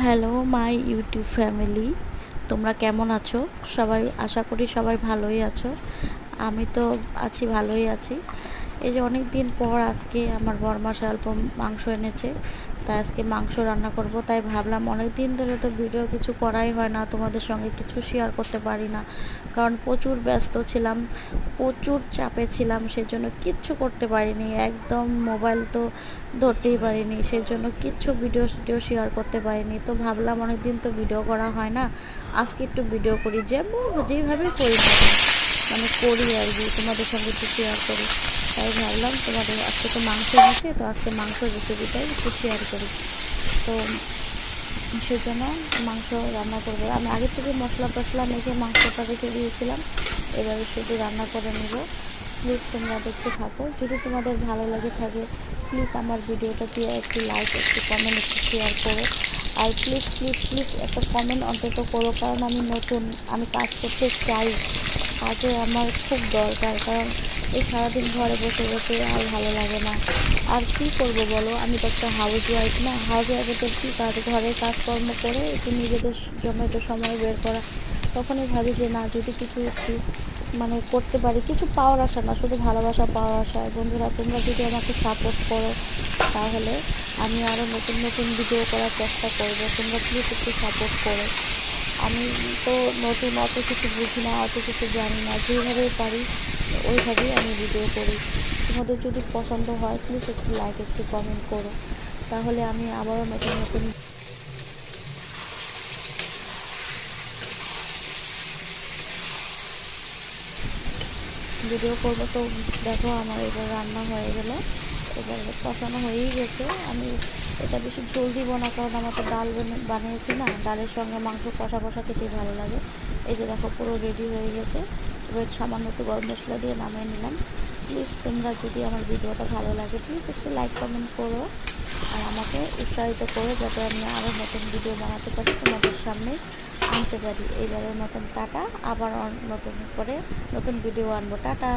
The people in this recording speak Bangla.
হ্যালো মাই ইউটিউব ফ্যামিলি, তোমরা কেমন আছো? সবাই আশা করি সবাই ভালোই আছো। আমি তো আছি, ভালোই আছি। এই যে অনেক দিন পর আজকে আমার বড়মা অল্প মাংস এনেছে, তাই আজকে মাংস রান্না করব। তাই ভাবলাম অনেক দিন ধরে তো ভিডিও কিছু করাই হয় না, তোমাদের সঙ্গে কিছু শেয়ার করতে পারি না, কারণ প্রচুর ব্যস্ত ছিলাম, প্রচুর চাপে ছিলাম, সেজন্য কিচ্ছু করতে পারিনি। একদম মোবাইল তো ধরতেই পারিনি, সেজন্য কিচ্ছু ভিডিও শেয়ার করতে পারিনি। তো ভাবলাম অনেক দিন তো ভিডিও করা হয় না, আজকে একটু ভিডিও করি, যেভাবে করি না কেন, মানে করি আর কি, তোমাদের সঙ্গে একটু শেয়ার করি। তাই ভাবলাম তোমাদের আজকে তো মাংস এনেছে, তো আজকে মাংসের রেসিপিটাই একটু শেয়ার করি। তো সেজন্য মাংস রান্না করবো। আমি আগে থেকে মশলা টশলা মেখে মাংসটা রেখে দিয়েছিলাম, এবারে শুধু রান্না করে নেব। প্লিজ তোমরা দেখতে থাকো, যদি তোমাদের ভালো লাগে থাকে প্লিজ আমার ভিডিওটা দিয়ে একটু লাইক, একটু কমেন্ট, একটু শেয়ার করো। আর প্লিজ প্লিজ প্লিজ একটা কমেন্ট অন্তত করো, কারণ আমি নতুন, আমি কাজ করতে চাই, কাজে আমার খুব দরকার। কারণ এই সারাদিন ঘরে বসে বসে আর ভালো লাগে না। আর কী করব বলো, আমি তো একটা হাউস ওয়াইফ না, হাউস ওয়াইফের কী কাজ, ঘরের কাজকর্ম করে একটু নিজেদের জন্য একটু সময় বের করা। তখনই ভাবি যে না, যদি কিছু একটু মানে করতে পারি, কিছু পাওয়ার আশা না, শুধু ভালোবাসা পাওয়ার আশায়। বন্ধুরা, তোমরা যদি আমাকে সাপোর্ট করো তাহলে আমি আরও নতুন নতুন ভিডিও করার চেষ্টা করব। তোমরা প্লিজ একটু সাপোর্ট করো। আমি তো নতুন, অত কিছু বুঝি না, অত কিছু জানি না, যেভাবে পারি ওইভাবেই আমি ভিডিও করি। তোমাদের যদি পছন্দ হয় প্লিজ একটু লাইক, একটু কমেন্ট করো, তাহলে আমি আবারও নতুন নতুন ভিডিও করবো। তো দেখো, আমার এবার রান্না হয়ে গেল, এবার কষানো হয়েই গেছে। আমি এটা বেশি ঝোল দিব না, কারণ আমার তো ডাল বানিয়েছি না, ডালের সঙ্গে মাংস কষা কষা খেতেই ভালো লাগে। এই যে দেখো, পুরো রেডি হয়ে গেছে। এবার সামান্য একটু গরম মশলা দিয়ে নামিয়ে নিলাম। প্লিজ তোমরা যদি আমার ভিডিওটা ভালো লাগে প্লিজ একটু লাইক কমেন্ট করো, আর আমাকে উৎসাহিত করো, যাতে আমি আরও নতুন ভিডিও বানাতে পারি, তোমাদের সামনে আনতে পারি। এইবারের মতন টাটা, আবার নতুন করে নতুন ভিডিও আনবো। টাটা।